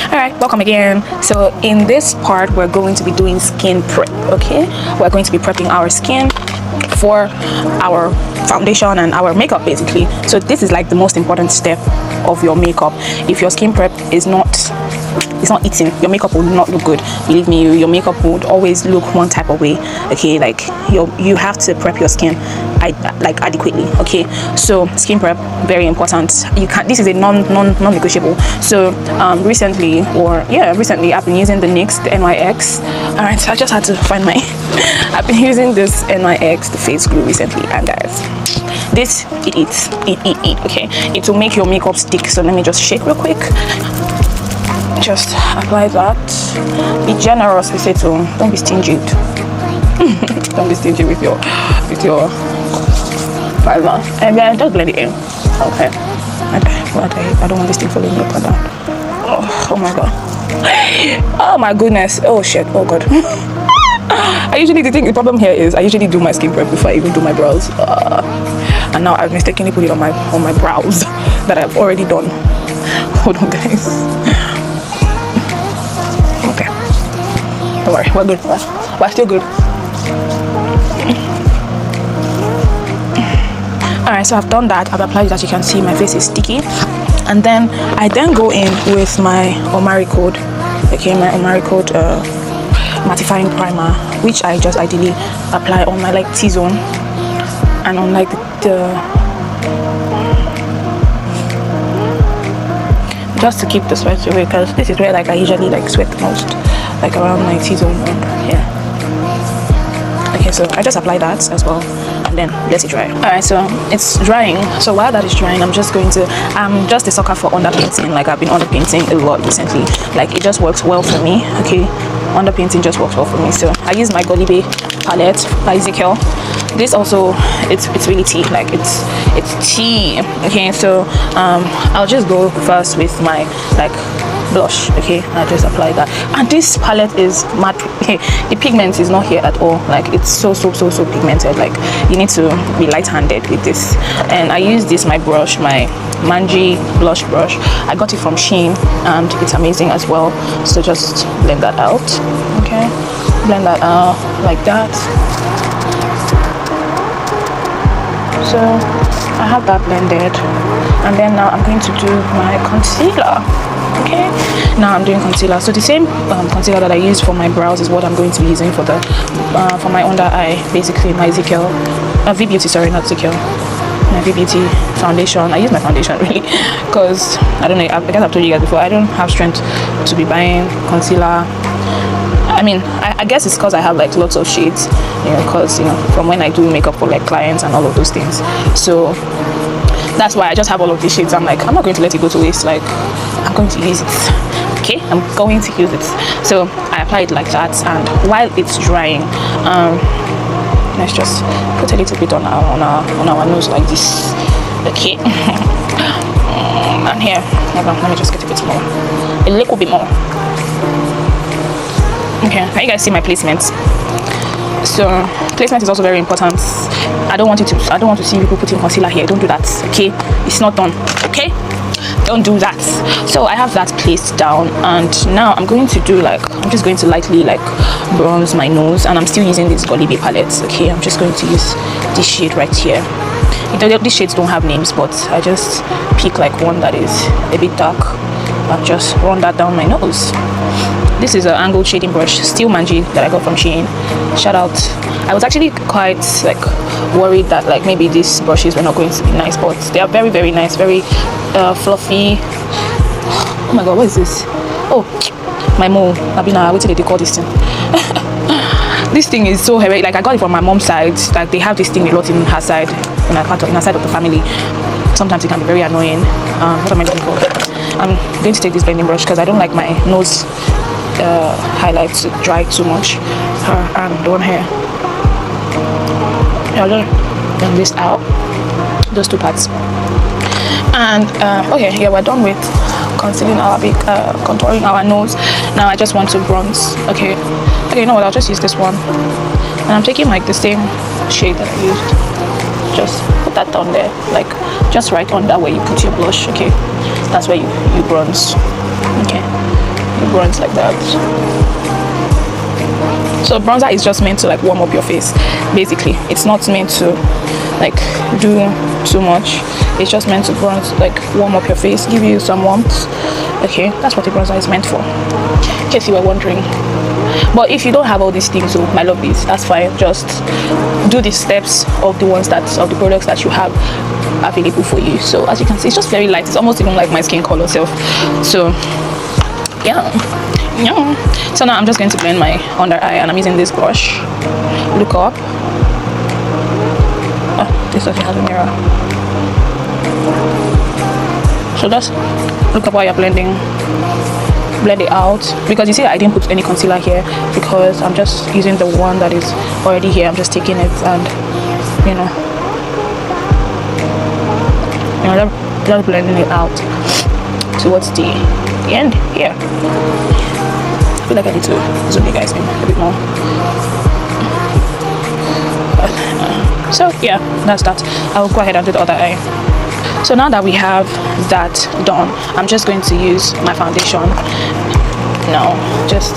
Alright, welcome again. So in this part we're going to be doing skin prep. Okay, we're going to be prepping our skin for our foundation and our makeup basically. So this is like the most important step of your makeup. If your skin prep is not eating, your makeup will not look good. Believe me, your makeup would always look one type of way. Okay, like you have to prep your skin like adequately. Okay, so skin prep, very important. You can't, this is a non-negotiable. So recently I've been using the NYX, the NYX. All right, so I just had to find my I've been using this NYX, the face glue recently, and guys, this it eats. Okay, it will make your makeup stick. So let me just shake real quick. Just apply that. Be generous with it. Don't be stingy. Don't be stingy with your primer. And then just blend it in. Okay. I don't want this thing falling up and down. Oh my god. Oh my goodness. Oh shit. Oh god. The problem here is I usually do my skin prep before I even do my brows. And now I've mistakenly put it on my brows that I've already done. Hold on, guys. Okay. Don't worry, we're good. We're still good. Alright, so I've done that. I've applied it. As you can see, my face is sticky. And then I go in with my Omari Code. Okay, my Omari Code mattifying primer, which I just ideally apply on my like T-zone and on like the just to keep the sweat away, because this is where like I usually like sweat the most, like around my T-zone. Yeah. Okay, so I just apply that as well and then let it dry. Alright, so it's drying. So while that is drying, I'm just just a sucker for underpainting. Like I've been underpainting a lot recently. Like it just works well for me. Okay, underpainting just works well for me. So I use my Golibe palette by Ezekiel. This also, it's really tea. Like it's tea. Okay, so I'll just go first with my like blush. Okay, I just apply that, and this palette is matte. Okay, the pigment is not here at all. Like it's so pigmented. Like you need to be light-handed with this. And I use this my brush, my Manji blush brush. I got it from Shein and it's amazing as well. So just blend that out. Okay, blend that out like that. So I have that blended, and then now I'm going to do my concealer. Okay, now I'm doing concealer. So the same concealer that I use for my brows is what I'm going to be using for the for my under eye, basically my Ezekiel V Beauty, sorry, not Ezekiel, my V Beauty foundation. I use my foundation really because I don't know, I guess I've told you guys before, I don't have strength to be buying concealer. I mean, I guess it's because I have like lots of shades, you know, because from when I do makeup for like clients and all of those things. So that's why I just have all of these shades. I'm like, I'm not going to let it go to waste. Like I'm going to use it. Okay, I'm going to use it. So I apply it like that, and while it's drying, let's just put a little bit on our nose like this. Okay. And here, let me just get a bit more, a little bit more. Okay, can you guys see my placement? So placement is also very important. I don't want to see people putting concealer here. Don't do that. Okay, it's not done. Okay, don't do that. So I have that placed down, and now I'm just going to lightly like bronze my nose, and I'm still using this Golibe palette. Okay, I'm just going to use this shade right here. These shades don't have names, but I just pick like one that is a bit dark and just run that down my nose. This is an angled shading brush, Steel Manji, that I got from Shein. Shout out. I was actually quite like worried that like maybe these brushes were not going to be nice, but they are very nice, very fluffy. Oh my god, what is this? Oh, my mom, Abina, what did they call this thing? This thing is so heavy. Like I got it from my mom's side. Like they have this thing a lot in her side, in her side of the family. Sometimes it can be very annoying. What am I looking for? I'm going to take this blending brush because I don't like my nose highlights to dry too much. And the one here. I'll just blend this out. Those two parts. And okay, yeah, we're done with concealing our big contouring our nose. Now I just want to bronze. Okay, you know what, I'll just use this one, and I'm taking like the same shade that I used. Just put that down there, like just right under where you put your blush. Okay, that's where you bronze. Okay, you bronze like that. So bronzer is just meant to like warm up your face, basically. It's not meant to like do too much. It's just meant to bronze, like warm up your face, give you some warmth. Okay, that's what the bronzer is meant for, in case you were wondering. But if you don't have all these things, so my lovelies, that's fine. Just do the steps of the products that you have available for you. So as you can see, it's just very light. It's almost even like my skin color self. So yeah. So now I'm just going to blend my under eye, and I'm using this brush. Look up. Oh, this doesn't have a mirror. So just look up while you're blending. Blend it out, because you see I didn't put any concealer here because I'm just using the one that is already here. I'm just taking it and just blending it out towards the end here. I feel like I need to zoom you guys in a bit more. So yeah, that's that. I'll go ahead and do the other eye. So now that we have that done, I'm just going to use my foundation. No, just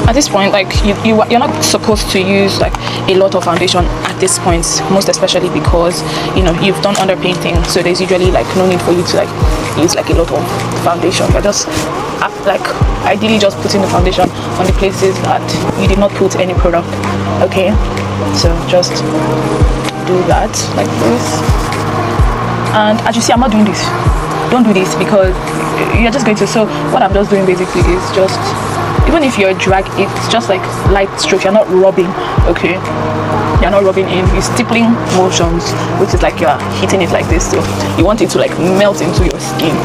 at this point, like you're not supposed to use like a lot of foundation at this point, most especially because you've done underpainting, so there's usually like no need for you to like use like a lot of foundation. But just like ideally just putting the foundation on the places that you did not put any product. Okay, so just do that like this. And as you see, I'm not doing this. Don't do this, because you're just going to. So what I'm just doing basically is just, even if you're drag, it's just like light strokes. You're not rubbing. Okay, you're not rubbing in. You're stippling motions, which is like you're hitting it like this. So you want it to like melt into your skin.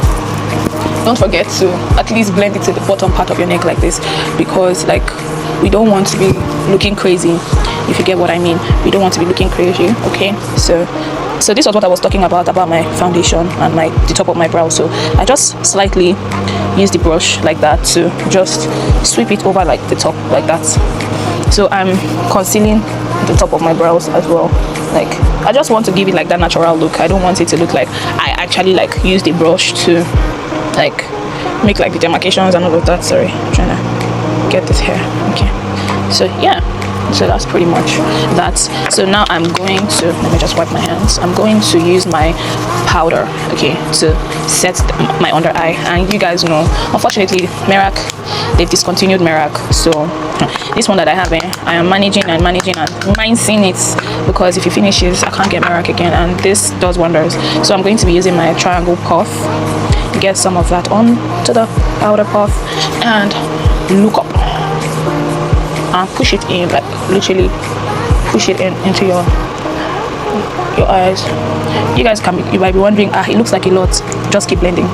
Don't forget to at least blend it to the bottom part of your neck like this, because like we don't want to be looking crazy, if you get what I mean. We don't want to be looking crazy. Okay, so this was what I was talking about my foundation and the top of my brow. So I just slightly use the brush like that to just sweep it over like the top like that. So I'm concealing the top of my brows as well. Like I just want to give it like that natural look. I don't want it to look like I actually like use the brush to like make like the demarcations and all of that. Sorry, I'm trying to get this hair. Okay, so yeah, so that's pretty much that. So now I'm going to, let me just wipe my hands. I'm going to use my powder, okay, to set my under eye. And you guys know, unfortunately, Merac, they've discontinued Merac. So this one that I have, I am managing and mincing it, because if it finishes, I can't get Merac again, and this does wonders. So I'm going to be using my triangle puff. Get some of that on to the powder puff and look up and push it in, like literally push it into your eyes. You guys you might be wondering, it looks like a lot. Just keep blending.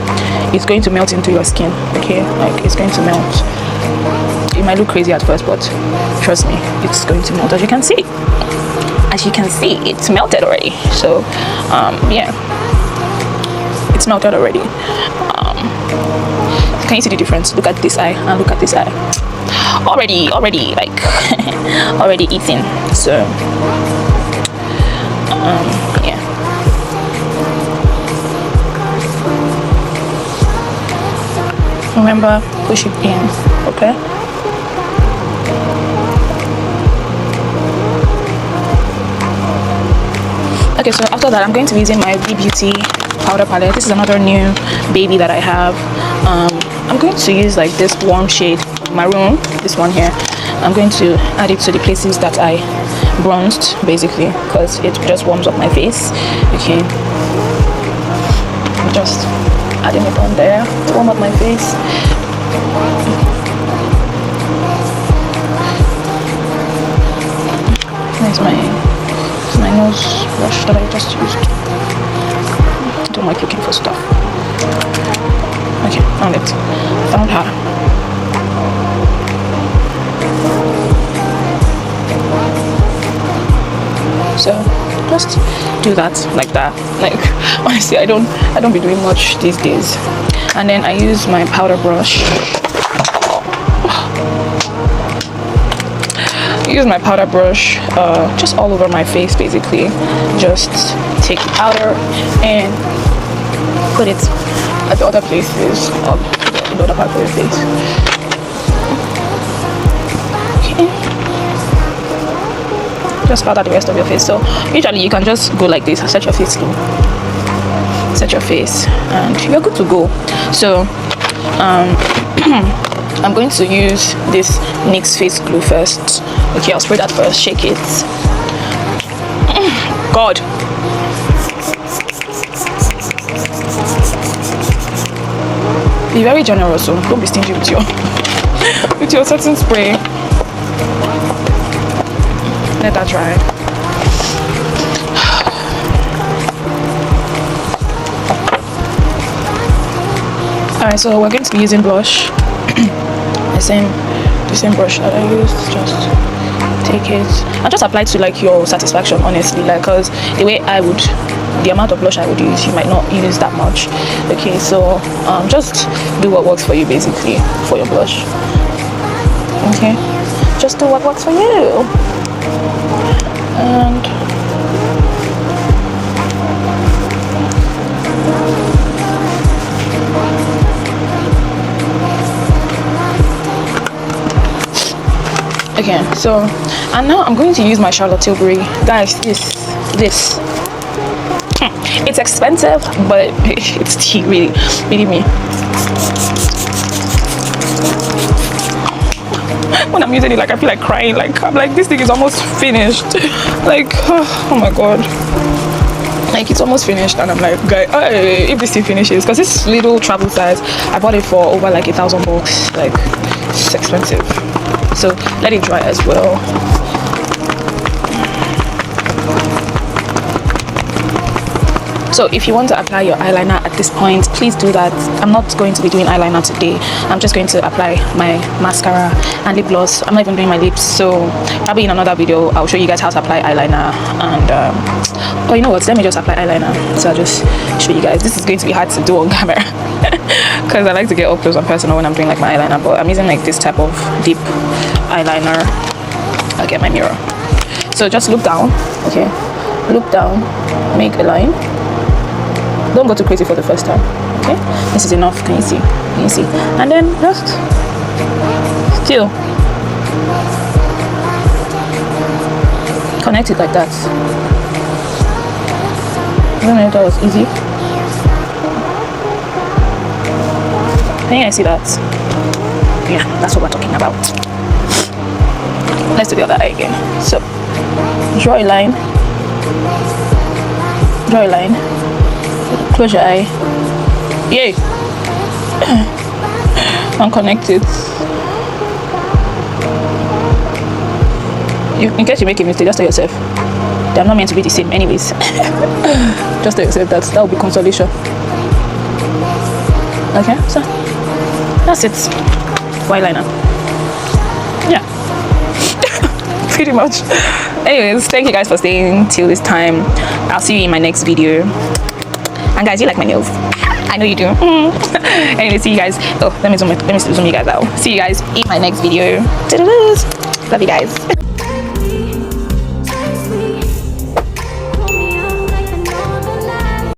It's going to melt into your skin. Okay, like it's going to melt. It might look crazy at first, but trust me, it's going to melt. As you can see, it's melted already. So yeah, it's melted already. Can you see the difference? Look at this eye and look at this eye. Already like already eating. So yeah, remember, push it in. Okay, okay, so after that I'm going to be using my B Beauty powder palette. This is another new baby that I have. I'm going to use like this warm shade maroon, this one here. I'm going to add it to the places that I bronzed, basically, because it just warms up my face. Okay, just adding it on there to warm up my face. There's my nose brush that I just used. I don't like looking for stuff. Okay, found it. Found her. So just do that like that. Like honestly, I don't be doing much these days. And then I use my powder brush. use my powder brush just all over my face, basically. Just take the powder and put it at the other places of the other part of your face. Okay. Just powder the rest of your face. So usually you can just go like this, set your face low, set your face, and you're good to go. So I'm going to use this NYX face glue first. Okay, I'll spray that first, shake it. God. Be very generous, so don't be stingy with your setting spray. Let that dry. Alright, so we're going to be using blush. the same brush that I used. Just take it and just apply to like your satisfaction, honestly, like, because the amount of blush I would use, you might not use that much. Okay, so just do what works for you, basically, for your blush. Okay, just do what works for you. And okay, so and now I'm going to use my Charlotte Tilbury. Guys, this it's expensive, but it's tea, really, believe me. When I'm using it, like, I feel like crying. Like, I'm like, this thing is almost finished. Like, oh my god, like, it's almost finished, and I'm like, guys, if this thing finishes, because this little travel size, I bought it for over like $1,000. Like, it's expensive. So let it dry as well. So if you want to apply your eyeliner at this point, please do that. I'm not going to be doing eyeliner today. I'm just going to apply my mascara and lip gloss. I'm not even doing my lips, so probably in another video I'll show you guys how to apply eyeliner. And oh, you know what, let me just apply eyeliner. So I'll just show you guys. This is going to be hard to do on camera because I like to get up close and personal when I'm doing like my eyeliner, but I'm using like this type of deep eyeliner. I'll get my mirror. So just look down. Okay, look down, make a line. Don't go too crazy for the first time. Okay, this is enough. Can you see? Can you see? And then just still connect it like that. I don't know if that was easy. I think I see that. Yeah, that's what we're talking about. Let's do the other eye again. So draw a line. Draw a line. Close your eye. Yay! And connect it. In case you make a mistake, just tell yourself they're not meant to be the same anyways. Just tell yourself that will be consolation. Okay, so that's it for eyeliner. Yeah. Pretty much. Anyways, thank you guys for staying till this time. I'll see you in my next video. And guys, you like my nails? I know you do. Anyway, see you guys. Oh, let me zoom you guys out. See you guys in my next video. Love you guys.